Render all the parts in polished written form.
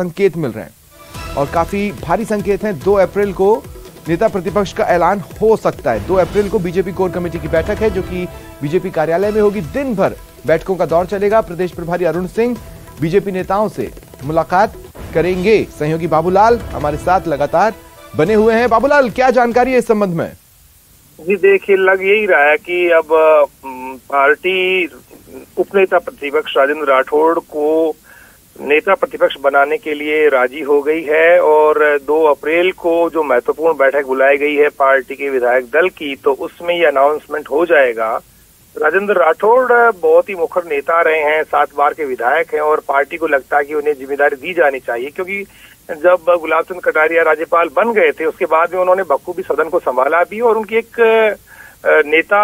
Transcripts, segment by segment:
संकेत मिल रहे हैं और काफी भारी संकेत हैं। 2 अप्रैल को नेता प्रतिपक्ष का ऐलान हो सकता है। 2 अप्रैल को बीजेपी कोर कमेटी की बैठक है जो कि बीजेपी कार्यालय में होगी। दिन भर बैठकों का दौर चलेगा। प्रदेश प्रभारी अरुण सिंह बीजेपी नेताओं से मुलाकात करेंगे। सहयोगी बाबूलाल हमारे साथ लगातार बने हुए हैं। बाबूलाल, क्या जानकारी है इस संबंध में? जी देखिए, लग यही रहा है कि अब पार्टी उपनेता प्रतिपक्ष राजेंद्र राठौड़ को नेता प्रतिपक्ष बनाने के लिए राजी हो गई है और 2 अप्रैल को जो महत्वपूर्ण बैठक बुलाई गई है पार्टी के विधायक दल की, तो उसमें ये अनाउंसमेंट हो जाएगा। राजेंद्र राठौड़ बहुत ही मुखर नेता रहे हैं, 7 बार के विधायक हैं और पार्टी को लगता है कि उन्हें जिम्मेदारी दी जानी चाहिए, क्योंकि जब गुलाब चंद कटारिया राज्यपाल बन गए थे उसके बाद में उन्होंने बखूबी सदन को संभाला भी और उनकी एक नेता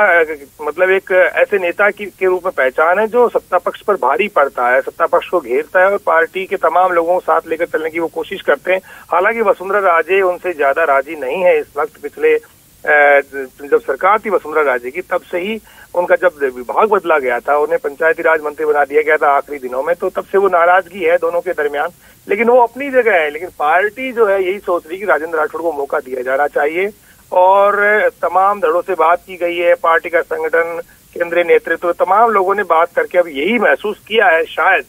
मतलब एक ऐसे नेता के रूप में पहचान है जो सत्ता पक्ष पर भारी पड़ता है, सत्ता पक्ष को घेरता है और पार्टी के तमाम लोगों को साथ लेकर चलने की वो कोशिश करते हैं। हालांकि वसुंधरा राजे उनसे ज्यादा राजी नहीं है इस वक्त। पिछले जब सरकार थी वसुंधरा राजे की, तब से ही उनका जब विभाग बदला गया था, उन्हें पंचायती राज मंत्री बना दिया गया था आखिरी दिनों में, तो तब से वो नाराजगी है दोनों के दरमियान। लेकिन वो अपनी जगह है, लेकिन पार्टी जो है यही सोच रही कि राजेंद्र राठौड़ को मौका दिया जाना चाहिए और तमाम धड़ों से बात की गई है। पार्टी का संगठन, केंद्रीय नेतृत्व, तमाम लोगों ने बात करके अब यही महसूस किया है शायद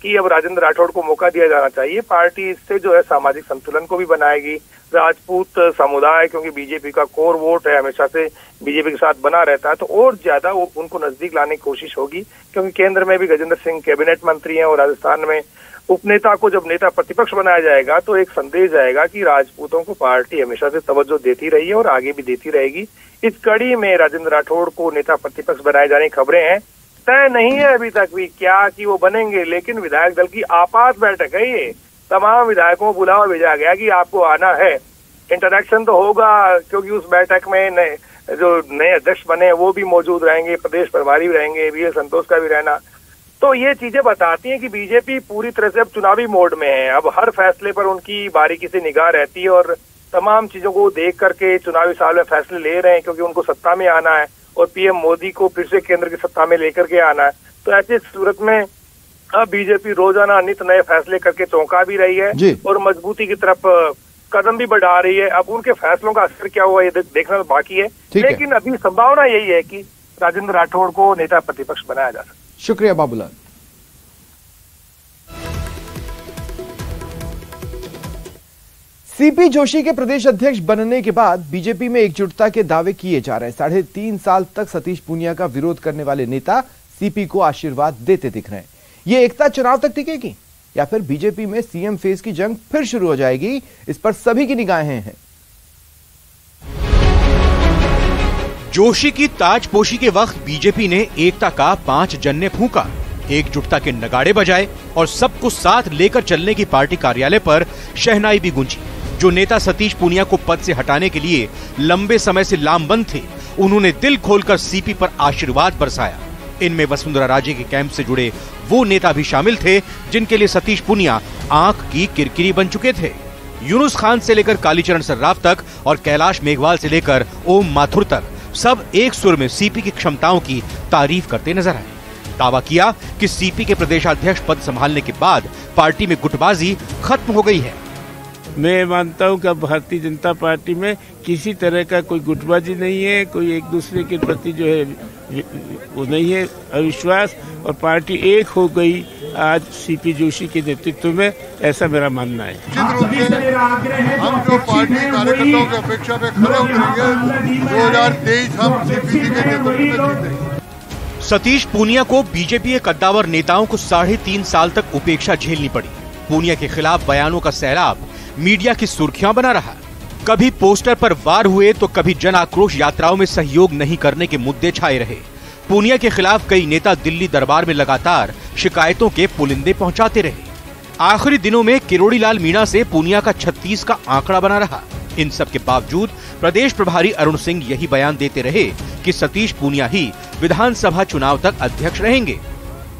कि अब राजेंद्र राठौड़ को मौका दिया जाना चाहिए। पार्टी इससे जो है सामाजिक संतुलन को भी बनाएगी। राजपूत समुदाय, क्योंकि बीजेपी का कोर वोट है, हमेशा से बीजेपी के साथ बना रहता है, तो और ज्यादा उनको नजदीक लाने की कोशिश होगी, क्योंकि केंद्र में भी गजेंद्र सिंह कैबिनेट मंत्री हैं और राजस्थान में उपनेता को जब नेता प्रतिपक्ष बनाया जाएगा तो एक संदेश जाएगा कि राजपूतों को पार्टी हमेशा से तवज्जो देती रही है और आगे भी देती रहेगी। इस कड़ी में राजेंद्र राठौड़ को नेता प्रतिपक्ष बनाए जाने की खबरें हैं। तय नहीं है अभी तक भी क्या कि वो बनेंगे, लेकिन विधायक दल की आपात बैठक है ये। तमाम विधायकों को बुलावा भेजा गया कि आपको आना है। इंटरेक्शन तो होगा, क्योंकि उस बैठक में जो नए अध्यक्ष बने वो भी मौजूद रहेंगे, प्रदेश प्रभारी भी रहेंगे, वी एस संतोष का भी रहना। तो ये चीजें बताती हैं कि बीजेपी पूरी तरह से अब चुनावी मोड में है। अब हर फैसले पर उनकी बारीकी से निगाह रहती है और तमाम चीजों को देख करके चुनावी साल में फैसले ले रहे हैं, क्योंकि उनको सत्ता में आना है और पीएम मोदी को फिर से केंद्र की सत्ता में लेकर के आना है। तो ऐसी सूरत में अब बीजेपी रोजाना नित नए फैसले करके चौंका भी रही है और मजबूती की तरफ कदम भी बढ़ा रही है। अब उनके फैसलों का असर क्या हुआ ये देखना तो बाकी है, लेकिन अभी संभावना यही है कि राजेंद्र राठौड़ को नेता प्रतिपक्ष बनाया जा सकता है। शुक्रिया बाबूलाल। सीपी जोशी के प्रदेश अध्यक्ष बनने के बाद बीजेपी में एकजुटता के दावे किए जा रहे हैं। 3.5 साल तक सतीश पूनिया का विरोध करने वाले नेता सीपी को आशीर्वाद देते दिख रहे हैं। ये एकता चुनाव तक टिकेगी या फिर बीजेपी में सीएम फेस की जंग फिर शुरू हो जाएगी, इस पर सभी की निगाहें हैं। जोशी की ताजपोशी के वक्त बीजेपी ने एकता का 5 जन्ने फूंका, एकजुटता के नगाड़े बजाए और सबको साथ लेकर चलने की पार्टी कार्यालय पर शहनाई भी गूंजी। जो नेता सतीश पूनिया को पद से हटाने के लिए लंबे समय से लामबंद थे, उन्होंने दिल खोलकर सीपी पर आशीर्वाद बरसाया। इनमें वसुंधरा राजे के कैंप से जुड़े वो नेता भी शामिल थे जिनके लिए सतीश पूनिया आंख की किरकिरी बन चुके थे। यूनुस खान से लेकर कालीचरण सर्राफ तक और कैलाश मेघवाल से लेकर ओम माथुर तक सब एक सुर में सीपी की क्षमताओं की तारीफ करते नजर आए। दावा किया कि सीपी के प्रदेशाध्यक्ष पद संभालने के बाद पार्टी में गुटबाजी खत्म हो गई है। मैं मानता हूं कि भारतीय जनता पार्टी में किसी तरह का कोई गुटबाजी नहीं है, कोई एक दूसरे के प्रति जो है वो नहीं है अविश्वास, और पार्टी एक हो गई आज सीपी जोशी के नेतृत्व में, ऐसा मेरा मानना है। हम जो पार्टी कार्यकर्ताओं की अपेक्षा में खड़े उतरेंगे, 2023 हम सीपी के नेतृत्व में जीतेंगे। सतीश पूनिया को बीजेपी के कद्दावर नेताओं को 3.5 साल तक उपेक्षा झेलनी पड़ी। पूनिया के खिलाफ बयानों का सैलाब मीडिया की सुर्खियां बना रहा। कभी पोस्टर पर वार हुए तो कभी जन आक्रोश यात्राओं में सहयोग नहीं करने के मुद्दे छाए रहे। पूनिया के खिलाफ कई नेता दिल्ली दरबार में लगातार शिकायतों के पुलिंदे पहुंचाते रहे। आखिरी दिनों में किरोड़ी लाल मीणा से पूनिया का 36 का आंकड़ा बना रहा। इन सब के बावजूद प्रदेश प्रभारी अरुण सिंह यही बयान देते रहे कि सतीश पूनिया ही विधानसभा चुनाव तक अध्यक्ष रहेंगे,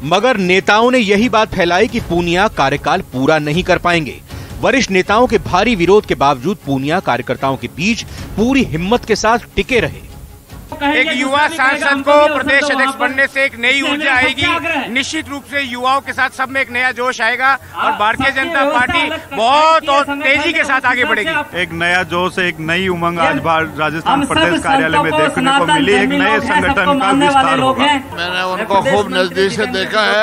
मगर नेताओं ने यही बात फैलाई कि पूनिया कार्यकाल पूरा नहीं कर पाएंगे। वरिष्ठ नेताओं के भारी विरोध के बावजूद पूनिया कार्यकर्ताओं के बीच पूरी हिम्मत के साथ टिके रहे। एक युवा सांसद को प्रदेश अध्यक्ष बनने से एक नई ऊर्जा आएगी। निश्चित रूप से युवाओं के साथ सब में एक नया जोश आएगा और भारतीय जनता पार्टी बहुत और तेजी के साथ आगे बढ़ेगी। एक नया जोश, एक नई उमंग आज राजस्थान प्रदेश कार्यालय में देखने को मिली। एक नए संगठन का विस्तार होगा। मैंने उनको खूब नजदीक से देखा है।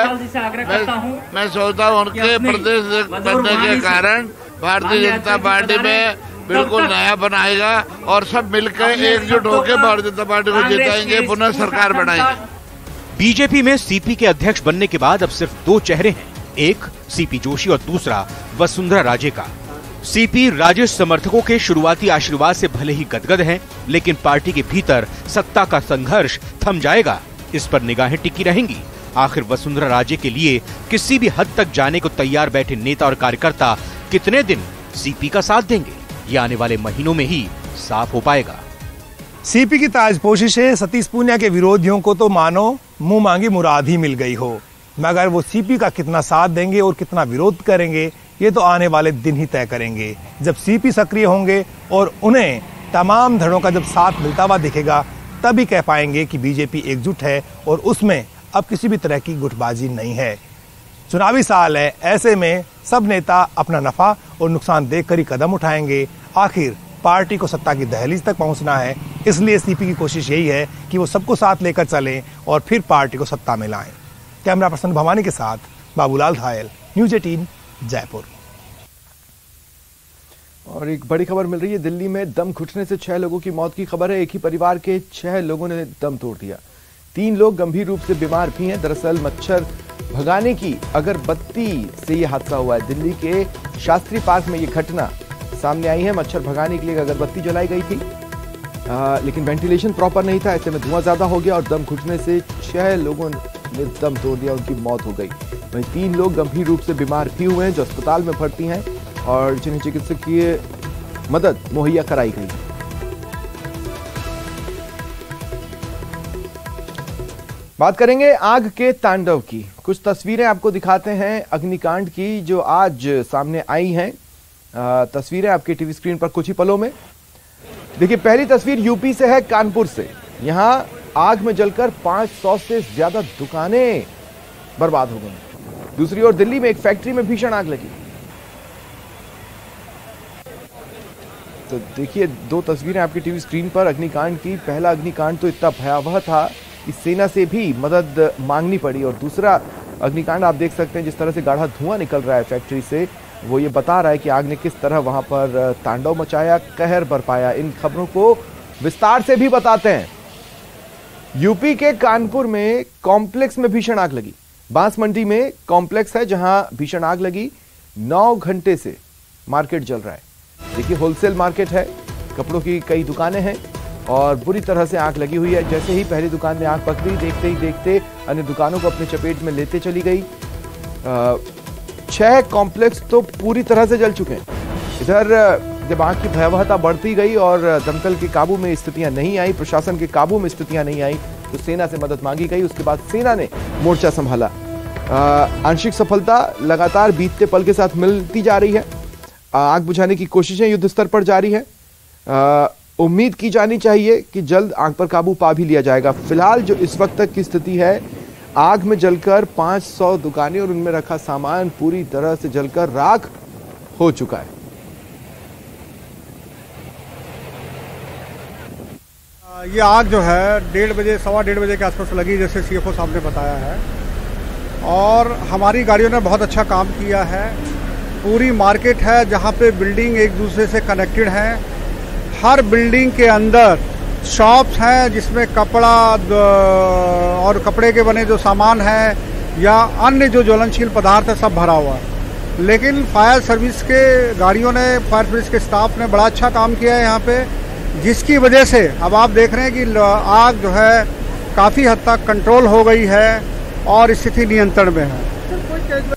मैं सोचता हूँ उनके प्रदेश बनने के कारण भारतीय जनता पार्टी में बिल्कुल नया बनाएगा और सब मिलकर एकजुट होकर भारतीय जनता पार्टी को जिताएंगे, पुनः सरकार बनाएंगे। बीजेपी में सीपी के अध्यक्ष बनने के बाद अब सिर्फ दो चेहरे हैं, एक सीपी जोशी और दूसरा वसुंधरा राजे का। सीपी राजेश समर्थकों के शुरुआती आशीर्वाद से भले ही गदगद हैं, लेकिन पार्टी के भीतर सत्ता का संघर्ष थम जाएगा, इस पर निगाहें टिकी रहेंगी। आखिर वसुंधरा राजे के लिए किसी भी हद तक जाने को तैयार बैठे नेता और कार्यकर्ता कितने दिन सीपी का साथ देंगे, ये आने वाले महीनों में ही साफ हो पाएगा। सीपी की ताजपोशी से सतीश पूनिया के विरोधियों को तो मानो मुंह मांगी मुराद ही मिल गई हो, मगर वो सीपी का कितना साथ देंगे और कितना विरोध करेंगे ये तो आने वाले दिन ही तय करेंगे। जब सीपी सक्रिय होंगे और उन्हें तमाम धड़ों का जब साथ मिलता हुआ दिखेगा, तभी कह पाएंगे कि बीजेपी एकजुट है और उसमें अब किसी भी तरह की गुटबाजी नहीं है। चुनावी साल है, ऐसे में सब नेता अपना नफा और नुकसान देखकर ही कदम उठाएंगे। आखिर पार्टी को सत्ता की दहलीज तक पहुंचना है, इसलिए सीपी की कोशिश यही है कि वो सबको साथ लेकर चलें और फिर पार्टी को सत्ता में लाएं। कैमरा पर्सन भवानी के साथ बाबूलाल घायल, न्यूज़ 18 जयपुर। और एक बड़ी खबर मिल रही है, दिल्ली में दम घुटने से 6 लोगों की मौत की खबर है। एक ही परिवार के 6 लोगों ने दम तोड़ दिया। 3 लोग गंभीर रूप से बीमार भी हैं। दरअसल मच्छर भगाने की अगरबत्ती से यह हादसा हुआ है। दिल्ली के शास्त्री पार्क में यह घटना सामने आई है। मच्छर भगाने के लिए अगरबत्ती जलाई गई थी, लेकिन वेंटिलेशन प्रॉपर नहीं था, ऐसे में धुआं ज्यादा हो गया और दम घुटने से 6 लोगों ने दम तोड़ दिया, उनकी मौत हो गई। वहीं 3 लोग गंभीर रूप से बीमार भी हुए हैं, जो अस्पताल में भर्ती हैं और जिन्हें चिकित्सकीय मदद मुहैया कराई गई। बात करेंगे आग के तांडव की। कुछ तस्वीरें आपको दिखाते हैं अग्निकांड की, जो आज सामने आई हैं। तस्वीरें आपके टीवी स्क्रीन पर कुछ ही पलों में। देखिए, पहली तस्वीर यूपी से है, कानपुर से। यहां आग में जलकर 500 से ज्यादा दुकानें बर्बाद हो गई। दूसरी ओर दिल्ली में एक फैक्ट्री में भीषण आग लगी। तो देखिए, 2 तस्वीरें आपकी टीवी स्क्रीन पर अग्निकांड की। पहला अग्निकांड तो इतना भयावह था कि सेना से भी मदद मांगनी पड़ी, और दूसरा अग्निकांड आप देख सकते हैं जिस तरह से गाढ़ा धुआं निकल रहा है फैक्ट्री से, वो ये बता रहा है कि आग ने किस तरह वहां पर तांडव मचाया, कहर बरपाया। इन खबरों को विस्तार से भी बताते हैं। यूपी के कानपुर में कॉम्प्लेक्स में भीषण आग लगी। बांस मंडी में कॉम्प्लेक्स है जहां भीषण आग लगी। 9 घंटे से मार्केट जल रहा है। देखिए, होलसेल मार्केट है, कपड़ों की कई दुकानें हैं और बुरी तरह से आग लगी हुई है। जैसे ही पहली दुकान में आग पकड़ी, देखते ही देखते अन्य दुकानों को अपने चपेट में लेते चली गई। 6 कॉम्प्लेक्स तो पूरी तरह से जल चुके हैं। इधर जब आग की भयावहता बढ़ती गई और दमकल के काबू में स्थितियां नहीं आई, प्रशासन के काबू में स्थितियां नहीं आई, तो सेना से मदद मांगी गई। उसके बाद सेना ने मोर्चा संभाला। आंशिक सफलता लगातार बीतते पल के साथ मिलती जा रही है। आग बुझाने की कोशिशें युद्ध स्तर पर जारी है। उम्मीद की जानी चाहिए कि जल्द आग पर काबू पा भी लिया जाएगा। फिलहाल जो इस वक्त तक की स्थिति है, आग में जलकर 500 दुकानें और उनमें रखा सामान पूरी तरह से जलकर राख हो चुका है। ये आग जो है 1:30 बजे, 1:15 बजे के आसपास लगी, जैसे सीएफओ साहब ने बताया है, और हमारी गाड़ियों ने बहुत अच्छा काम किया है। पूरी मार्केट है जहाँ पे बिल्डिंग एक दूसरे से कनेक्टेड हैं। हर बिल्डिंग के अंदर शॉप्स हैं जिसमें कपड़ा और कपड़े के बने जो सामान है या अन्य जो ज्वलनशील पदार्थ है सब भरा हुआ है। लेकिन फायर सर्विस के गाड़ियों ने, फायर सर्विस के स्टाफ ने बड़ा अच्छा काम किया है यहाँ पे, जिसकी वजह से अब आप देख रहे हैं कि आग जो है काफ़ी हद तक कंट्रोल हो गई है और स्थिति नियंत्रण में है।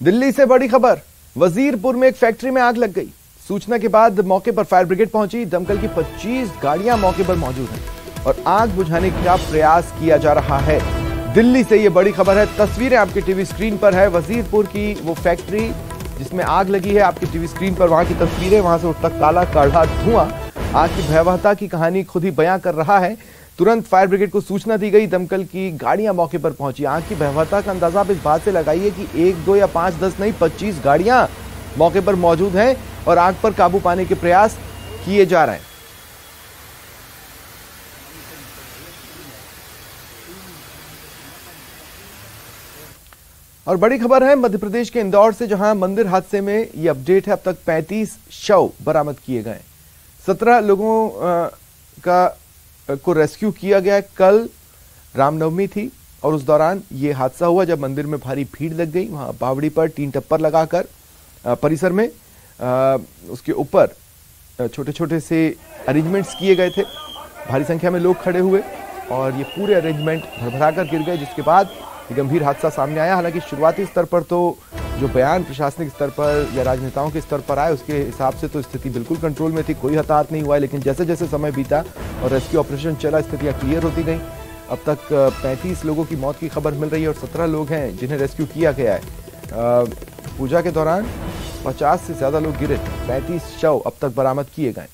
दिल्ली से बड़ी खबर, वजीरपुर में एक फैक्ट्री में आग लग गई। सूचना के बाद मौके पर फायर ब्रिगेड पहुंची। दमकल की 25 गाड़ियां मौके पर मौजूद हैं और आग बुझाने का प्रयास किया जा रहा है। दिल्ली से यह बड़ी खबर है। तस्वीरें आपकी टीवी स्क्रीन पर है। वजीरपुर की वो फैक्ट्री जिसमें आग लगी है, आपकी टीवी स्क्रीन पर वहां की तस्वीरें, वहां से उठता काला काढ़ा धुआं आग की भयावहता की कहानी खुद ही बयां कर रहा है। तुरंत फायर ब्रिगेड को सूचना दी गई, दमकल की गाड़ियां मौके पर पहुंची। आग की भयावहता का अंदाजा आप इस बात से लगाइए कि 1, 2 या 5, 10 नहीं 25 गाड़ियां मौके पर मौजूद हैं और आग पर काबू पाने के प्रयास किए जा रहे हैं। और बड़ी खबर है मध्य प्रदेश के इंदौर से, जहां मंदिर हादसे में ये अपडेट है, अब तक 35 शव बरामद किए गए। 17 लोगों को रेस्क्यू किया गया। कल रामनवमी थी और उस दौरान ये हादसा हुआ जब मंदिर में भारी भीड़ लग गई। वहां बावड़ी पर टीन टप्पर लगाकर परिसर में उसके ऊपर छोटे छोटे से अरेंजमेंट्स किए गए थे। भारी संख्या में लोग खड़े हुए और ये पूरे अरेंजमेंट भरभराकर गिर गए, जिसके बाद गंभीर हादसा सामने आया। हालांकि शुरुआती स्तर पर तो जो बयान प्रशासनिक स्तर पर या राजनेताओं के स्तर पर आए उसके हिसाब से तो स्थिति बिल्कुल कंट्रोल में थी, कोई हताहत नहीं हुआ है। लेकिन जैसे जैसे समय बीता और रेस्क्यू ऑपरेशन चला, स्थितियां क्लियर होती गई। अब तक 35 लोगों की मौत की खबर मिल रही है और 17 लोग हैं जिन्हें रेस्क्यू किया गया है। पूजा के दौरान 50 से ज्यादा लोग गिरे थे। 35 शव अब तक बरामद किए गए।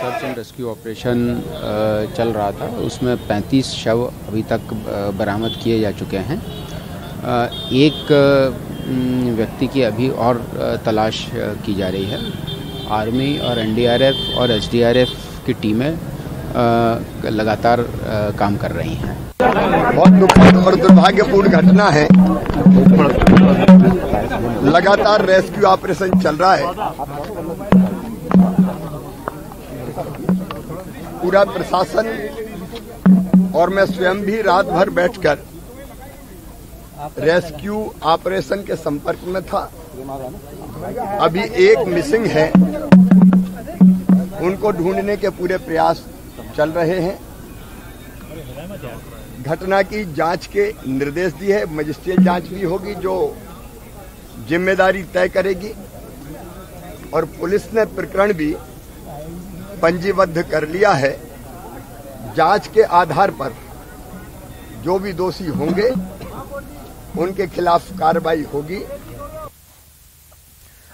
सर्च एंड रेस्क्यू ऑपरेशन चल रहा था, उसमें 35 शव अभी तक बरामद किए जा चुके हैं। एक व्यक्ति की अभी और तलाश की जा रही है। आर्मी और एनडीआरएफ और एसडीआरएफ की टीमें लगातार काम कर रही हैं। बहुत दुखद और दुर्भाग्यपूर्ण घटना है। लगातार रेस्क्यू ऑपरेशन चल रहा है। पूरा प्रशासन और मैं स्वयं भी रात भर बैठकर रेस्क्यू ऑपरेशन के संपर्क में था। अभी एक मिसिंग है, उनको ढूंढने के पूरे प्रयास चल रहे हैं। घटना की जांच के निर्देश दिए है। मजिस्ट्रेट जांच भी होगी जो जिम्मेदारी तय करेगी और पुलिस ने प्रकरण भी पंजीबद्ध कर लिया है। जांच के आधार पर जो भी दोषी होंगे उनके खिलाफ कार्रवाई होगी।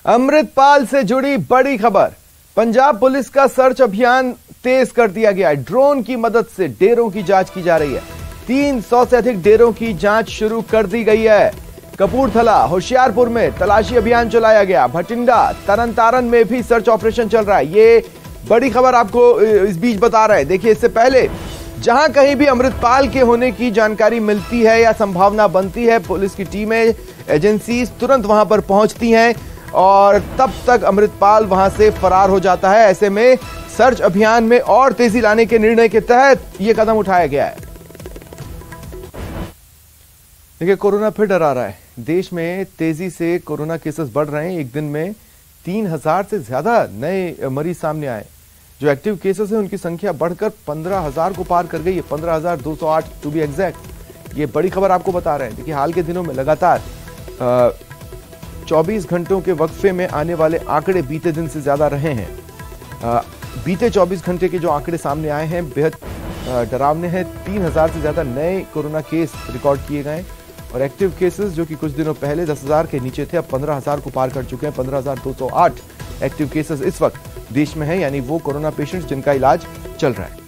अमृतपाल से जुड़ी बड़ी खबर। पंजाब पुलिस का सर्च अभियान तेज कर दिया गया है। ड्रोन की मदद से डेरों की जांच की जा रही है। 300 से अधिक डेरों की जांच शुरू कर दी गई है। कपूरथला, होशियारपुर में तलाशी अभियान चलाया गया। भटिंडा, तरनतारन में भी सर्च ऑपरेशन चल रहा है। ये बड़ी खबर आपको इस बीच बता रहे हैं। देखिए, इससे पहले जहां कहीं भी अमृतपाल के होने की जानकारी मिलती है या संभावना बनती है, पुलिस की टीमें, एजेंसीज तुरंत वहां पर पहुंचती हैं और तब तक अमृतपाल वहां से फरार हो जाता है। ऐसे में सर्च अभियान में और तेजी लाने के निर्णय के तहत यह कदम उठाया गया है। देखिए, कोरोना फिर डरा रहा है। देश में तेजी से कोरोना केसेस बढ़ रहे हैं। एक दिन में 3000 से ज्यादा नए मरीज सामने आए। जो एक्टिव केसेस हैं उनकी संख्या बढ़कर 15,000 को पार कर गई है। 15,208 टू बी एग्जैक्ट। ये बड़ी खबर आपको बता रहे हैं। देखिए, हाल के दिनों में लगातार 24 घंटों के वक्फे में आने वाले आंकड़े बीते दिन से ज्यादा रहे हैं। बीते 24 घंटे के जो आंकड़े सामने आए हैं बेहद डरावने हैं। 3000 से ज्यादा नए कोरोना केस रिकॉर्ड किए गए और एक्टिव केसेस जो कि कुछ दिनों पहले 10,000 के नीचे थे, अब 15,000 को पार कर चुके हैं। 15,208 एक्टिव केसेस इस वक्त देश में है, यानी वो कोरोना पेशेंट्स जिनका इलाज चल रहा है।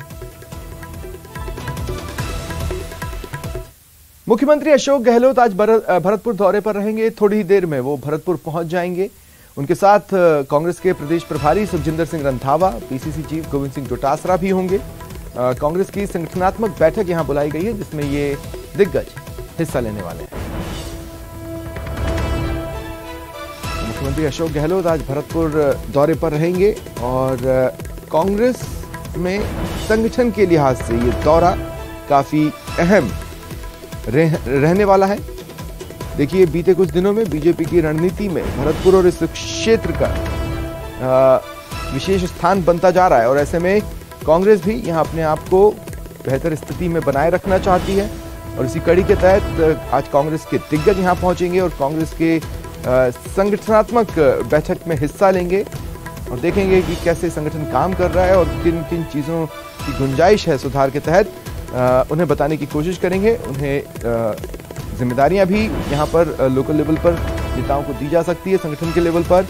मुख्यमंत्री अशोक गहलोत आज भरतपुर दौरे पर रहेंगे। थोड़ी ही देर में वो भरतपुर पहुंच जाएंगे। उनके साथ कांग्रेस के प्रदेश प्रभारी सुखजिंदर सिंह रंधावा, पीसीसी चीफ गोविंद सिंह डोटासरा भी होंगे। कांग्रेस की संगठनात्मक बैठक यहां बुलाई गई है जिसमें ये दिग्गज हिस्सा लेने वाले हैं। मुख्यमंत्री अशोक गहलोत आज भरतपुर दौरे पर रहेंगे और कांग्रेस में संगठन के लिहाज से ये दौरा काफी अहम रहने वाला है। देखिए, बीते कुछ दिनों में बीजेपी की रणनीति में भरतपुर और इस क्षेत्र का विशेष स्थान बनता जा रहा है और ऐसे में कांग्रेस भी यहां अपने आप को बेहतर स्थिति में बनाए रखना चाहती है और इसी कड़ी के तहत आज कांग्रेस के दिग्गज यहां पहुंचेंगे और कांग्रेस के संगठनात्मक बैठक में हिस्सा लेंगे और देखेंगे कि कैसे संगठन काम कर रहा है और किन किन चीजों की गुंजाइश है सुधार के तहत, उन्हें बताने की कोशिश करेंगे, उन्हें जिम्मेदारियां भी यहाँ पर लोकल लेवल पर नेताओं को दी जा सकती है। संगठन के लेवल पर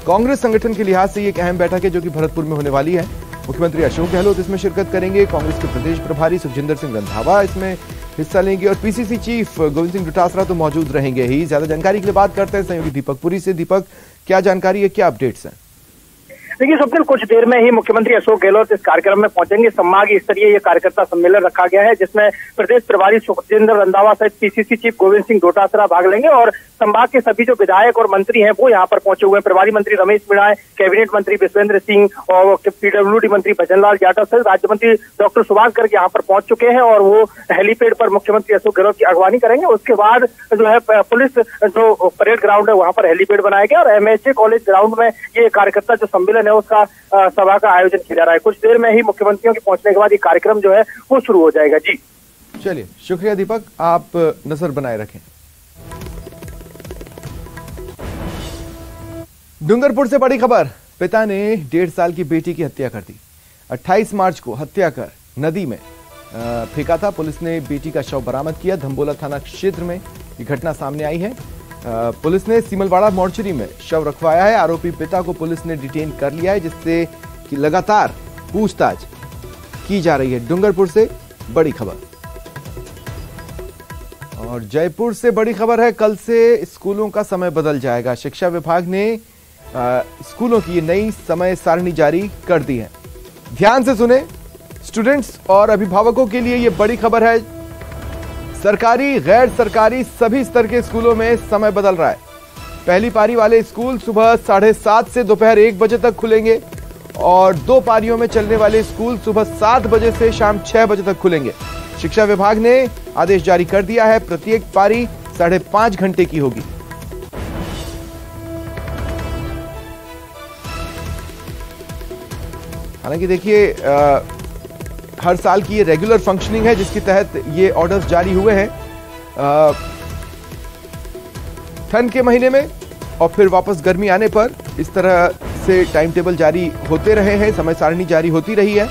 कांग्रेस संगठन के लिहाज से ये एक अहम बैठक है जो कि भरतपुर में होने वाली है। मुख्यमंत्री अशोक गहलोत इसमें शिरकत करेंगे। कांग्रेस के प्रदेश प्रभारी सुखजिंदर सिंह रंधावा इसमें हिस्सा लेंगे और पीसीसी चीफ गोविंद सिंह डोटासरा तो मौजूद रहेंगे ही। ज्यादा जानकारी के लिए बात करते हैं सहयोगी दीपक पुरी से। दीपक, क्या जानकारी है, क्या अपडेट्स हैं? देखिए स्वप्निल, कुछ देर में ही मुख्यमंत्री अशोक गहलोत इस कार्यक्रम में पहुंचेंगे। संभाग स्तरीय ये कार्यकर्ता सम्मेलन रखा गया है जिसमें प्रदेश प्रभारी सुखजिंदर रंधावा सहित पीसीसी चीफ गोविंद सिंह डोटासरा भाग लेंगे और संभाग के सभी जो विधायक और मंत्री हैं वो यहाँ पर पहुंचे हुए हैं। प्रभारी मंत्री रमेश मीणा, कैबिनेट मंत्री विश्वेंद्र सिंह और पीडब्ल्यूडी मंत्री भजनलाल यादव सहित राज्य मंत्री डॉक्टर सुभाष गर्ग यहाँ पर पहुंच चुके हैं और वो हेलीपैड पर मुख्यमंत्री अशोक गहलोत की अगवानी करेंगे। उसके बाद जो है पुलिस जो परेड ग्राउंड है वहां पर हेलीपैड बनाया गया और एमएचए कॉलेज ग्राउंड में ये कार्यकर्ता जो सम्मेलन है उसका सभा का आयोजन किया जा रहा है। कुछ देर में ही मुख्यमंत्रियों के पहुंचने के बाद ये कार्यक्रम जो है वो शुरू हो जाएगा। जी चलिए, शुक्रिया दीपक, आप नजर बनाए रखें। डूंगरपुर से बड़ी खबर, पिता ने 1.5 साल की बेटी की हत्या कर दी। 28 मार्च को हत्या कर नदी में फेंका था। पुलिस ने बेटी का शव बरामद किया। धम्बोला थाना क्षेत्र में ये घटना सामने आई है। पुलिस ने सीमलवाड़ा मोर्चरी में शव रखवाया है। आरोपी पिता को पुलिस ने डिटेन कर लिया है जिससे कि लगातार पूछताछ की जा रही है। डूंगरपुर से बड़ी खबर। और जयपुर से बड़ी खबर है, कल से स्कूलों का समय बदल जाएगा। शिक्षा विभाग ने स्कूलों की नई समय सारणी जारी कर दी है। ध्यान से सुने, स्टूडेंट्स और अभिभावकों के लिए यह बड़ी खबर है। सरकारी, गैर सरकारी सभी स्तर के स्कूलों में समय बदल रहा है। पहली पारी वाले स्कूल सुबह 7:30 से दोपहर 1 बजे तक खुलेंगे और 2 पारियों में चलने वाले स्कूल सुबह 7 बजे से शाम 6 बजे तक खुलेंगे। शिक्षा विभाग ने आदेश जारी कर दिया है। प्रत्येक पारी 5.5 घंटे की होगी। हालांकि देखिए, हर साल की ये रेगुलर फंक्शनिंग है जिसके तहत ये ऑर्डर्स जारी हुए हैं ठंड के महीने में और फिर वापस गर्मी आने पर इस तरह से टाइम टेबल जारी होते रहे हैं, समय सारणी जारी होती रही है।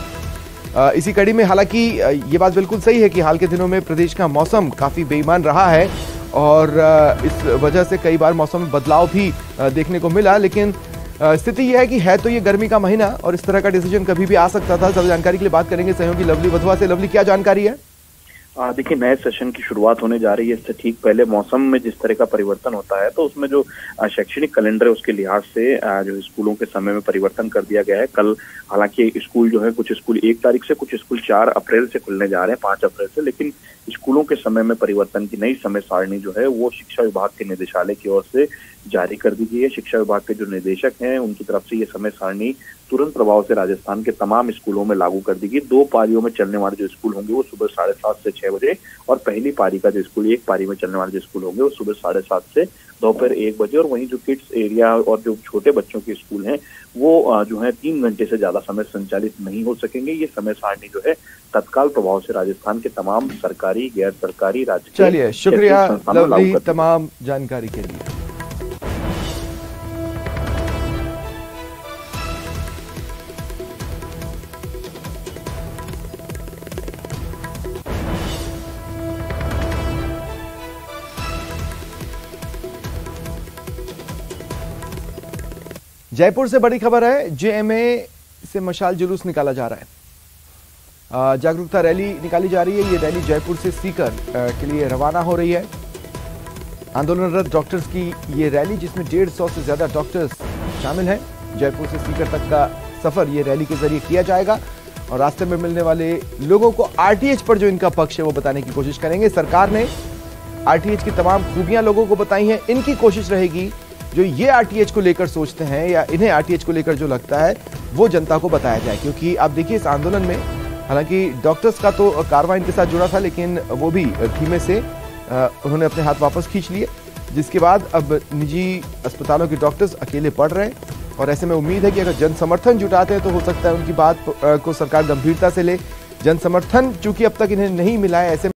इसी कड़ी में हालांकि ये बात बिल्कुल सही है कि हाल के दिनों में प्रदेश का मौसम काफी बेईमान रहा है और इस वजह से कई बार मौसम में बदलाव भी देखने को मिला। लेकिन स्थिति यह है कि है तो ये गर्मी का महीना और इस तरह का डिसीजन कभी भी आ सकता था। ज्यादा जानकारी के लिए बात करेंगे सहयोगी लवली वधवा से। लवली, क्या जानकारी है? देखिए, नए सेशन की शुरुआत होने जा रही है। इससे ठीक पहले मौसम में जिस तरह का परिवर्तन होता है तो उसमें जो शैक्षणिक कैलेंडर है उसके लिहाज से जो स्कूलों के समय में परिवर्तन कर दिया गया है। कल हालांकि स्कूल जो है, कुछ स्कूल 1 तारीख से, कुछ स्कूल 4 अप्रैल से खुलने जा रहे हैं, 5 अप्रैल से। लेकिन स्कूलों के समय में परिवर्तन की नई समय सारणी जो है वो शिक्षा विभाग के निदेशालय की ओर से जारी कर दी गई है। शिक्षा विभाग के जो निदेशक हैं उनकी तरफ से ये समय सारणी तुरंत प्रभाव से राजस्थान के तमाम स्कूलों में लागू कर दी गई। 2 पारियों में चलने वाले जो स्कूल होंगे वो सुबह 7:30 से 6 बजे और पहली पारी का जो स्कूल 1 पारी में चलने वाले जो स्कूल होंगे वो सुबह 7:30 से दोपहर 1 बजे। और वहीं जो किड्स एरिया और जो छोटे बच्चों के स्कूल हैं वो जो है 3 घंटे से ज्यादा समय संचालित नहीं हो सकेंगे। ये समय सारणी जो है तत्काल प्रभाव से राजस्थान के तमाम सरकारी, गैर सरकारी, राज्य। चलिए, शुक्रिया लवली तमाम जानकारी के लिए। जयपुर से बड़ी खबर है, जेएमए से मशाल जुलूस निकाला जा रहा है। जागरूकता रैली निकाली जा रही है। ये रैली जयपुर से सीकर के लिए रवाना हो रही है। आंदोलनरत डॉक्टर्स की ये रैली जिसमें 150 से ज्यादा डॉक्टर्स शामिल हैं। जयपुर से सीकर तक का सफर ये रैली के जरिए किया जाएगा और रास्ते में मिलने वाले लोगों को आरटीएच पर जो इनका पक्ष है वो बताने की कोशिश करेंगे। सरकार ने आरटीएच की तमाम खूबियां लोगों को बताई हैं। इनकी कोशिश रहेगी जो ये आरटीएच को लेकर सोचते हैं या इन्हें आरटीएच को लेकर जो लगता है वो जनता को बताया जाए। क्योंकि आप देखिए, इस आंदोलन में हालांकि डॉक्टर्स का तो कारवां इनके साथ जुड़ा था लेकिन वो भी धीमे से उन्होंने अपने हाथ वापस खींच लिए, जिसके बाद अब निजी अस्पतालों के डॉक्टर्स अकेले पड़ रहे हैं। और ऐसे में उम्मीद है कि अगर जन समर्थन जुटाते हैं तो हो सकता है उनकी बात को सरकार गंभीरता से ले। जन समर्थन चूंकि अब तक इन्हें नहीं मिला है, ऐसे